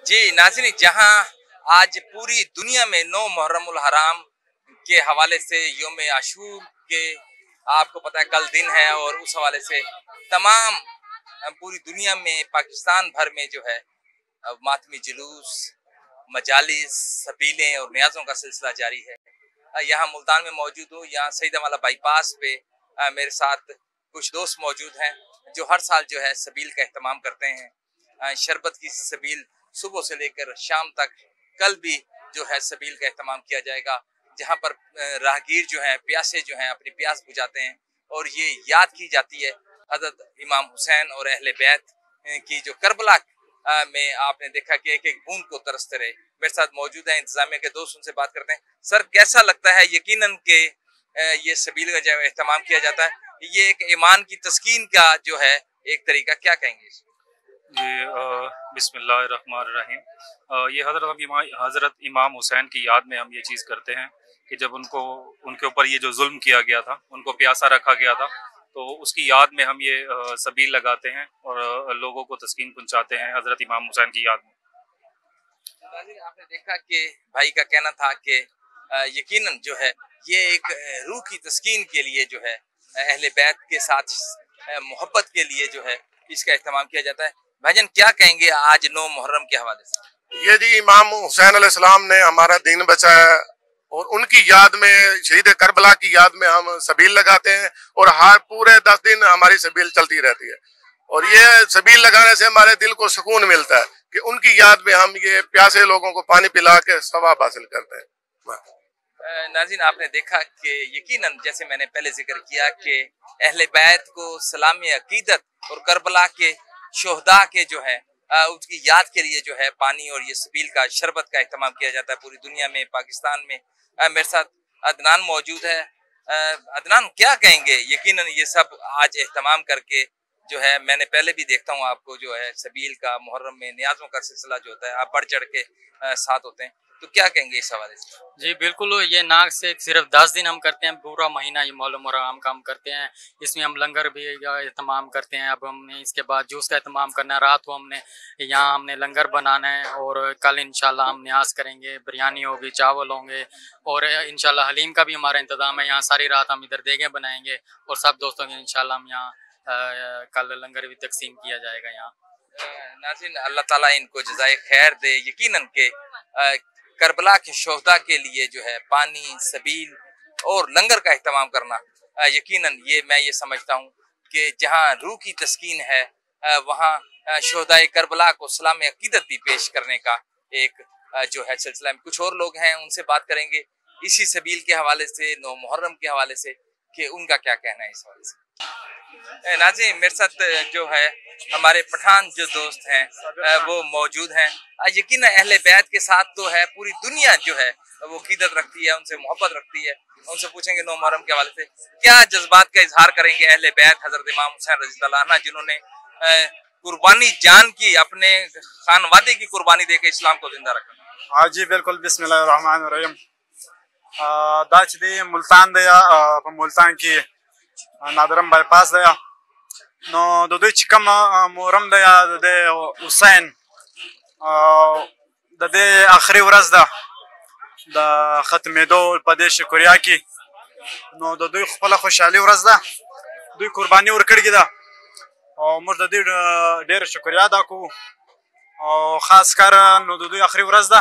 जी नाज़रीन, जहां आज पूरी दुनिया में 9 मुहर्रमुल हराम के हवाले से योम आशूर के आपको पता है कल दिन है, और उस हवाले से तमाम पूरी दुनिया में पाकिस्तान भर में जो है मातमी जुलूस, मजालिस, सबीलें और न्याज़ों का सिलसिला जारी है। यहाँ मुल्तान में मौजूद हूँ। यहाँ सईद अमाला बाईपास पे मेरे साथ कुछ दोस्त मौजूद हैं जो हर साल जो है सबील का एहतमाम करते हैं। शरबत की सबील सुबह से लेकर शाम तक, कल भी जो है सबील का एहतमाम किया जाएगा, जहाँ पर राहगीर जो हैं प्यासे जो हैं अपनी प्यास बुझाते हैं, और ये याद की जाती है हज़रत इमाम हुसैन और अहले बैत की जो करबला में आपने देखा कि एक एक बूंद को तरसते रहे। मेरे साथ मौजूद है इंतजामिया के दोस्त, उनसे बात करते हैं। सर, कैसा लगता है यकीनन के ये सबील का जो एहतमाम किया जाता है, ये एक ईमान की तस्कीन का जो है एक तरीका, क्या कहेंगे? जी, बिस्मिल्लाहिर्रहमानिर्रहीम। ये हज़रत इमाम हुसैन की याद में हम ये चीज़ करते हैं कि जब उनके ऊपर ये जो जुल्म किया गया था, उनको प्यासा रखा गया था, तो उसकी याद में हम ये सबील लगाते हैं और लोगों को तस्कीन पहुंचाते हैं हज़रत इमाम हुसैन की याद में। आपने देखा कि भाई का कहना था कि यकीनन जो है ये एक रूह की तस्कीन के लिए जो है अहले बैत के साथ मोहब्बत के लिए जो है इसका इस्तेमाल किया जाता है। भाईजान, क्या कहेंगे आज 9 मुहर्रम के हवाले से? ये जी इमाम हुसैन अलैहिस्सलाम ने हमारा दीन बचाया, और उनकी याद में, शहीद करबला की याद में हम सबील लगाते हैं, और हर पूरे 10 दिन हमारी सबील चलती रहती है। और ये सबील लगाने से हमारे दिल को सुकून मिलता है कि उनकी याद में हम ये प्यासे लोगों को पानी पिला के सवाब हासिल करते हैं। नाज़रीन, आपने देखा कि यकीनन जैसे मैंने पहले जिक्र किया कि अहले बैत को सलाम अकीदत और करबला के शोहदा के जो है उसकी याद के लिए जो है पानी और ये सबील का शरबत का इस्तेमाल किया जाता है पूरी दुनिया में, पाकिस्तान में। मेरे साथ अदनान मौजूद है। अदनान, क्या कहेंगे? यकीनन ये सब आज एहतमाम करके जो है, मैंने पहले भी देखता हूँ आपको जो है सबील का मुहर्रम में न्याज़ों का सिलसिला जो होता है आप बढ़ चढ़ के साथ होते हैं, तो क्या कहेंगे इस हवाले से? जी बिल्कुल, ये नाग से सिर्फ 10 दिन हम करते हैं, पूरा महीना ये मौलुम मुहर्रम का हम करते हैं। इसमें हम लंगर भी एहतमाम करते हैं। अब हमने इसके बाद जूस का एहतमाम करना है। रात को हमने लंगर बनाना है, और कल इंशाल्लाह हम न्याज करेंगे, बिरयानी होगी, चावल होंगे, और इंशाल्लाह हलीम का भी हमारा इंतजाम है। यहाँ सारी रात हम इधर देगे बनाएंगे, और सब दोस्तों के इंशाल्लाह हम यहाँ कल लंगर भी तकसीम किया जाएगा यहाँ। नाज़रीन, अल्लाह ताला इनको जज़ाए खैर दे। यकीनन के करबला के शोहदा के लिए जो है पानी, सबील और लंगर का इस्तेमाल करना, यकीनन मैं ये समझता हूँ कि जहाँ रूह की तस्कीन है वहाँ शोहदाए करबला को सलाम अकीदत भी पेश करने का एक जो है सिलसिला। में कुछ और लोग हैं, उनसे बात करेंगे इसी सबील के हवाले से, 9 मुहर्रम के हवाले से, कि उनका क्या कहना है इस हवाले से। नाज़रीन, मेरे साथ जो है हमारे पठान जो दोस्त हैं वो मौजूद हैं। यकीन अहले बैत के साथ तो है पूरी दुनिया जो है वो क़ीदत रखती है, उनसे मोहब्बत रखती है। उनसे पूछेंगे 9 मुहर्रम के हवाले से क्या जज्बात का इजहार करेंगे अहले बैत हजरत इमाम हुसैन रज़ियल्लाहु अन्हु, जिन्होंने कुर्बानी जान की, अपने खानवादे की कुर्बानी देकर इस्लाम को जिंदा रखा। हाँ जी बिल्कुल, बिस्मिल्लाहिर्रहमानिर्रहीम। दाच दी मुल्तान दया मुल्तान की नादरम बाईपास दया नो दो चिकम मोहरम दया दे हुसैन दे आखिरी वरस दा द खत्मेदो पदे शुक्रिया की नो दो खपला खुशहाली वरस दा दुई कुर्बानी वर्कड़ी दा, और मोर दे ढेर शुक्रिया दा को, और खास कर नो दो आखिरी वरस दा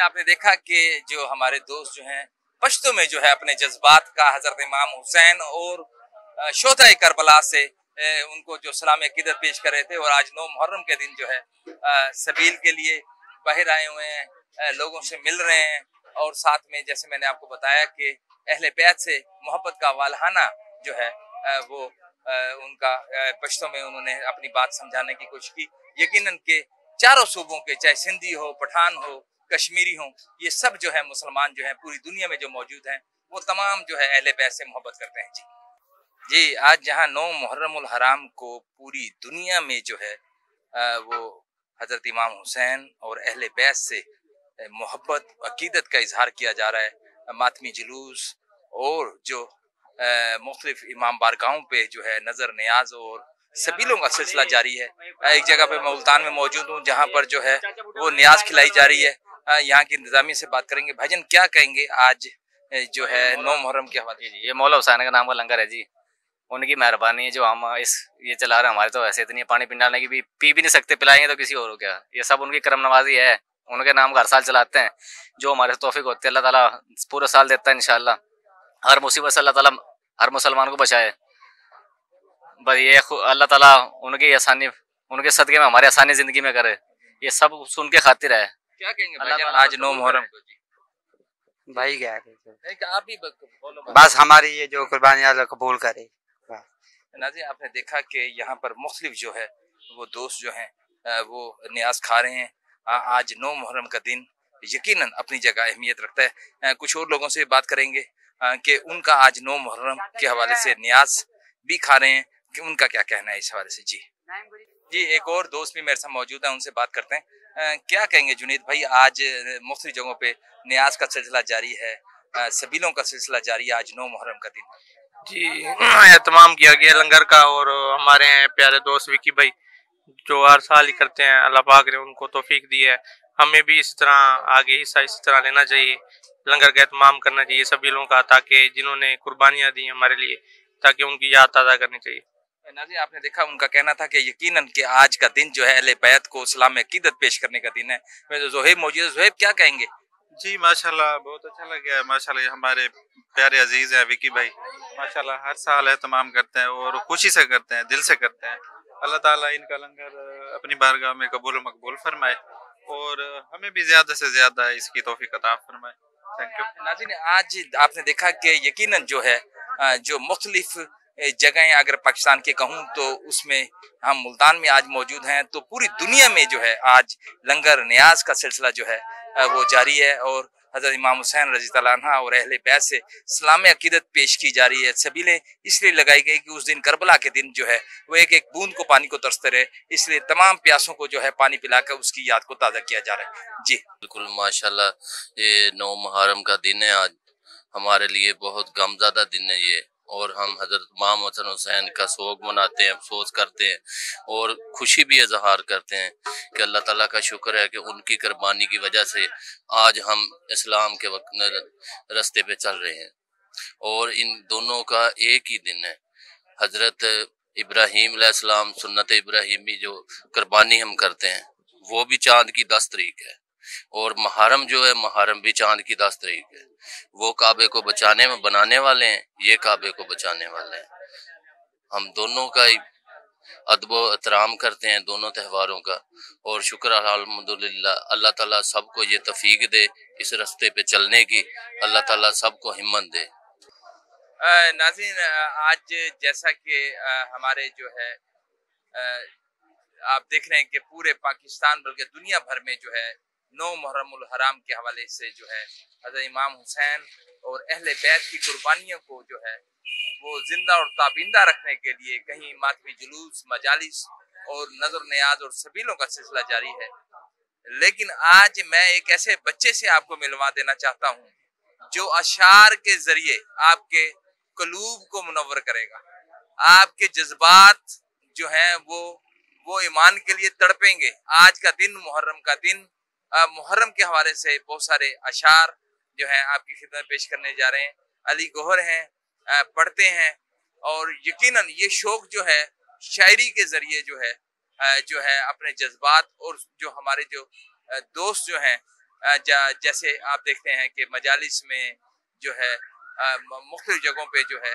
आपने देखा कि जो हमारे दोस्त जो हैं पश्तो में जो है अपने जज्बात का हजरत इमाम हुसैन और शोहदा करबला से उनको जो सलाम अकीदत पेश कर रहे थे, और आज 9 मुहर्रम के दिन जो है सबील के लिए बाहर आए हुए हैं, लोगों से मिल रहे हैं, और साथ में जैसे मैंने आपको बताया कि अहले बैत से मोहब्बत का वालहाना जो है वो उनका पश्तो में उन्होंने अपनी बात समझाने की कोशिश की। यकीनन के चारों सूबों के, चाहे सिंधी हो, पठान हो, कश्मीरी हों, ये सब जो है मुसलमान जो है पूरी दुनिया में जो मौजूद हैं वो तमाम जो है अहले बैत से मोहब्बत करते हैं। जी आज जहाँ 9 मुहर्रमुल हराम को पूरी दुनिया में जो है वो हजरत इमाम हुसैन और अहले बैत से मोहब्बत अकीदत का इजहार किया जा रहा है, मातमी जुलूस और जो मुख्तलिफ इमाम बारगाहों पे जो है नजर न्याज और सबीलों का सिलसिला जारी है। एक जगह पे मैं मुल्तान में मौजूद हूँ जहाँ पर जो है वो न्याज खिलाई जा रही है। यहाँ की इंतजामिया से बात करेंगे। भाईजान क्या कहेंगे आज जो है 9 मुहर्रम के हवाले? जी ये मौला हुसैन का नाम का लंगर है जी, उनकी मेहरबानी है जो हम ये चला रहे हैं। हमारे तो ऐसे इतनी पानी पी डालने की भी पी भी नहीं सकते, पिलाएंगे तो किसी और को क्या। ये सब उनकी करम नवाजी है, उनके नाम का हर साल चलाते हैं। जो हमारे तौफीक होती है अल्लाह ताला पूरा साल देता है इंशाल्लाह। हर मुसीबत से अल्लाह ताला हर मुसलमान को बचाए। बस ये अल्लाह ताला उनकी आसानी, उनके सदक़े में हमारी आसानी जिंदगी में करे, ये सब सुन के खातिर है। क्या कहेंगे भाईजान आज 9 मुहर्रम को? भाई क्या आप भी बोलो। बस हमारी ये जो कुर्बानी अल्लाह कबूल करे। नाज़रीन आपने देखा कि यहाँ पर मुख्तलिफ जो है वो दोस्त जो हैं वो न्याज खा रहे हैं। आज 9 मुहर्रम का दिन यकीनन अपनी जगह अहमियत रखता है। कुछ और लोगों से बात करेंगे कि उनका आज 9 मुहर्रम के हवाले से न्याज भी खा रहे हैं कि उनका क्या कहना है इस हवाले से। जी एक और दोस्त भी मेरे साथ मौजूद है, उनसे बात करते हैं। क्या कहेंगे जुनैद भाई, आज मुख्तलिफ जगहों पे न्याज का सिलसिला जारी है, सबीलों का सिलसिला जारी है, आज 9 मुहर्रम का दिन? जी एहतमाम किया गया लंगर का, और हमारे प्यारे दोस्त विकी भाई जो हर साल ही करते हैं, अल्लाह पाक ने उनको तौफीक दी है। हमें भी इस तरह आगे हिस्सा इस तरह लेना चाहिए, लंगर का एहतमाम करना चाहिए सभी लोगों का, ताकि जिन्होंने कुर्बानियाँ दी हमारे लिए, ताकि उनकी याद ताज़ा करनी चाहिए। नाज़रीन आपने देखा उनका कहना था कि यकीनन कि आज का दिन जो है अहले बैत को इस्लाम में अकीदत पेश करने का दिन है। मैं ज़ोहेब मौजूद है। ज़ोहेब क्या कहेंगे? जी माशाल्लाह बहुत अच्छा लग गया है। माशाल्लाह हमारे प्यारे अजीज हैं विकी भाई, माशाल्लाह हर साल एहतमाम करते हैं और खुशी से करते हैं, दिल से करते हैं। अल्लाह ताला इनका लंगर अपनी बारगाह में कबूल मकबूल फरमाए और हमें भी ज्यादा से ज्यादा इसकी तौफीक अता फरमाए। Thank you. नाज़रीन आज आपने देखा कि यकीनन जो है जो मुख्तलिफ जगहें अगर पाकिस्तान के कहूँ तो उसमें हम मुल्तान में आज मौजूद हैं, तो पूरी दुनिया में जो है आज लंगर न्याज का सिलसिला जो है वो जारी है और हज़रत इमाम हुसैन रज़ी अल्लाह अन्हा और अहले बैत से इस्लामी अकीदत पेश की जा रही है। सबीलें इसलिए लगाई गई कि उस दिन करबला के दिन जो है वो एक एक बूंद को पानी को तरसते रहे, इसलिए तमाम प्यासों को जो है पानी पिलाकर उसकी याद को ताज़ा किया जा रहा है। जी बिल्कुल माशाल्लाह, ये 9 मुहर्रम का दिन है, आज हमारे लिए बहुत गमज़दा दिन है ये, और हम हजरत इमाम हसन हुसैन का सोग मनाते हैं, अफसोस करते हैं और खुशी भी इजहार करते हैं कि अल्लाह ताला का शुक्र है कि उनकी कुर्बानी की वजह से आज हम इस्लाम के वक्त रास्ते पे चल रहे हैं। और इन दोनों का एक ही दिन है, हजरत इब्राहीम अलैहिस्सलाम सुन्नत इब्राहीमी जो कुर्बानी हम करते हैं वो भी चाँद की 10 तारीख है, और मुहर्रम जो है मुहर्रम भी चाँद की 10 तारीख है। वो काबे को बचाने में बनाने वाले हैं, ये काबे को बचाने वाले हैं। हम दोनों का ही अदब एहतराम करते हैं, दोनों त्योहारों का, और शुक्र अल्हम्दुलिल्लाह अल्लाह ताला सबको ये तौफीक दे इस रास्ते पे चलने की, अल्लाह ताला सबको हिम्मत दे। नाज़रीन आज जैसा कि हमारे जो है आप देख रहे हैं कि पूरे पाकिस्तान बल्कि दुनिया भर में जो है 9 मुहर्रमुल हराम के हवाले से जो है हज़रत इमाम हुसैन और अहले बैत की कुर्बानियों को जो है वो जिंदा और ताबिंदा रखने के लिए कहीं मातमी जुलूस, मजालिस और नजर न्याज और सबीलों का सिलसिला जारी है। लेकिन आज मैं एक ऐसे बच्चे से आपको मिलवा देना चाहता हूँ जो अशार के जरिए आपके कलूब को मुनव्वर करेगा, आपके जज्बात जो हैं वो ईमान के लिए तड़पेंगे। आज का दिन मुहर्रम का दिन, मुहर्रम के हवाले से बहुत सारे अशार जो हैं आपकी खिदमत में पेश करने जा रहे हैं। अली गौहर हैं, पढ़ते हैं, और यकीनन ये शौक जो है शायरी के जरिए जो है अपने जज्बात और जो हमारे जो दोस्त जो हैं जैसे आप देखते हैं कि मजालिस में जो है मुख्तलिफ जगहों पे जो है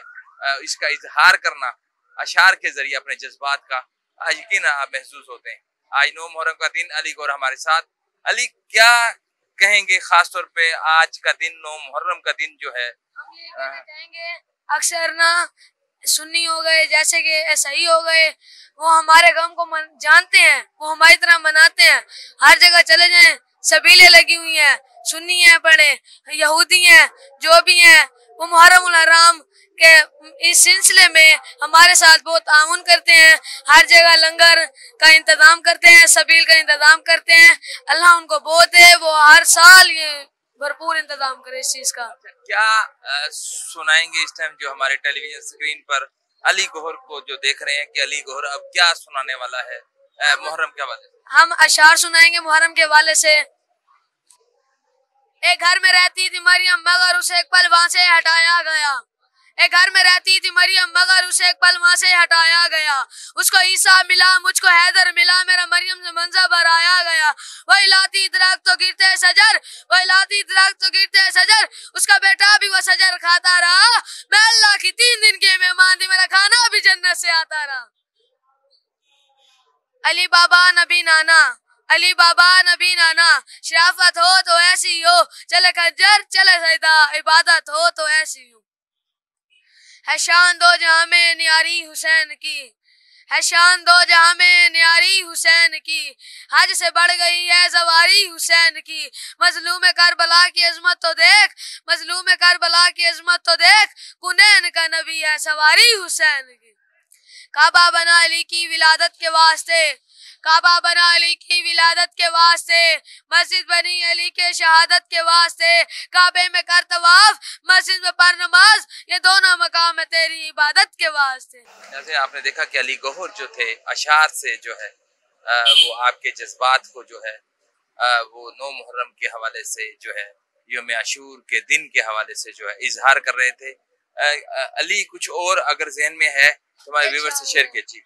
इसका इजहार करना अशार के जरिए अपने जज्बात का यकीन आप महसूस होते हैं। आज 9 मुहर्रम का दिन, अली गौहर हमारे साथ। अली क्या कहेंगे खास तौर पे आज का दिन 9 मुहर्रम का दिन जो है? कहेंगे अक्सर ना सुन्नी हो गए जैसे कि ईसाई हो गए, वो हमारे गम को जानते हैं, वो हमारी तरह मनाते हैं। हर जगह चले जाएं सबीलें लगी हुई हैं, सुन्नी हैं पढ़े, यहूदी हैं, जो भी हैं, वो मुहर्रम उल हराम के इस सिलसिले में हमारे साथ बहुत ताउन करते हैं। हर जगह लंगर का इंतजाम करते हैं, सबील का इंतजाम करते हैं। अल्लाह उनको बहुत है, वो हर साल ये भरपूर इंतजाम करे इस चीज का। क्या सुनाएंगे इस टाइम जो हमारे टेलीविजन स्क्रीन पर अली गौहर को जो देख रहे हैं कि अली गौहर अब क्या सुनाने वाला है मुहर्रम के हवाले से? हम अशार सुनाएंगे मुहर्रम के हवाले से। एक घर में रहती थी मरियम मगर उसे एक पल वहां से हटाया गया। एक घर में रहती थी मरियम मगर उसे एक पल वहां से हटाया गया। उसको ईसा मिला, मुझको हैदर मिला, मेरा मरियम से मंजा भराया गया। वही लाती दरख्त तो गिरते सजर, वही लाती दरख्त तो गिरते सजर, उसका बेटा भी वो सजर खाता रहा। मैं अल्लाह की 3 दिन के मेहमान थी, मेरा खाना भी जन्नत से आता रहा। अली बाबा नबी नाना, अली बाबा नबी नाना, शराफत हो तो ऐसी हो, चले खंजर चले सजदा, इबादत हो तो ऐसी हो। है शान दो जहां में न्यारी हुसैन की, है शान दो जहां में न्यारी हुसैन की, हज से बढ़ गई है सवारी हुसैन की। मजलूम करबला की अजमत तो देख, मजलूम करबला की अजमत तो देख, कुनैन का नबी है सवारी हुसैन की। काबा बना अली की विलादत के वास्ते, काबा बना अली की विलादत के वास्ते, मस्जिद बनी अली के शहादत के वास्ते। काबे में कर तवाफ, मस्जिद में पढ़ नमाज, ये दोनों मकाम है तेरी इबादत के वास्ते। जैसे आपने देखा कि अली गौहर जो थे अशार से जो है वो आपके जज्बात को जो है वो 9 मुहर्रम के हवाले से जो है योम आशूर के दिन के हवाले से जो है इजहार कर रहे थे। अली कुछ और अगर ज़हन में है तो हमारे व्यूअर से शेयर कीजिए।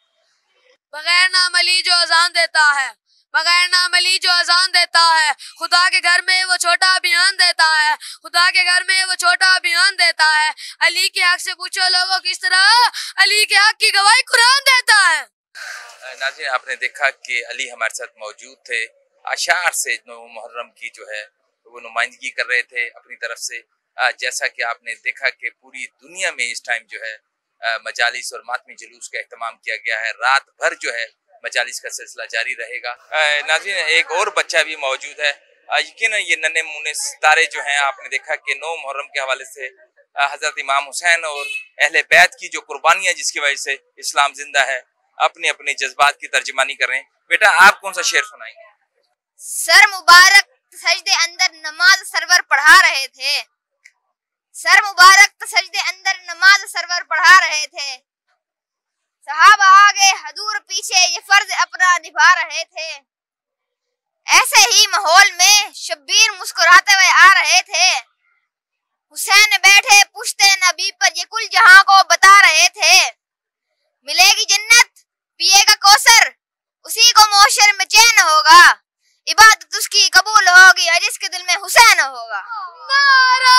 बगैर नाम अली जो अजान देता है, बगैर नाम अली जो अजान देता है, खुदा के घर में वो छोटा बयान देता है, खुदा के घर में वो छोटा बयान देता है। अली के हक से पूछो लोगों किस तरह, अली के हक की गवाही कुरान देता है। नाज़रीन आपने देखा कि अली हमारे साथ मौजूद थे, अशार से 9 मुहर्रम की जो है वो नुमाइंदगी कर रहे थे अपनी तरफ से। जैसा कि आपने देखा कि पूरी दुनिया में इस टाइम जो है मजालिस और मातमी जुलूस का एहतमाम किया गया है। रात भर जो है मजालिस का सिलसिला जारी रहेगा। नाज़रीन एक और बच्चा भी मौजूद है। यकीन ये नन्हे मुन्ने सितारे जो हैं आपने देखा कि 9 मुहर्रम के हवाले से हजरत इमाम हुसैन और अहले बैत की जो कुर्बानियाँ जिसकी वजह से इस्लाम जिंदा है अपने अपने जज्बात की तर्जुमानी कर रहे हैं। बेटा आप कौन सा शेर सुनाएंगे? सर मुबारक सजदे अंदर नमाज सरवर पढ़ा रहे थे, सर मुबारक सजदे अंदर नमाज सरवर पढ़ा रहे थे। सहाबा आगे हजूर पीछे ये फर्ज अपना निभा रहे थे। ऐसे ही माहौल में शब्बीर मुस्कुराते हुए आ रहे थे। हुसैन बैठे पुश्ते नबी पर ये कुल जहां को बता रहे थे। मिलेगी जन्नत पिएगा कौसर, उसी को मोशर में चैन होगा। इबादत उसकी कबूल होगी जिसके दिल में हुसैन होगा। नारा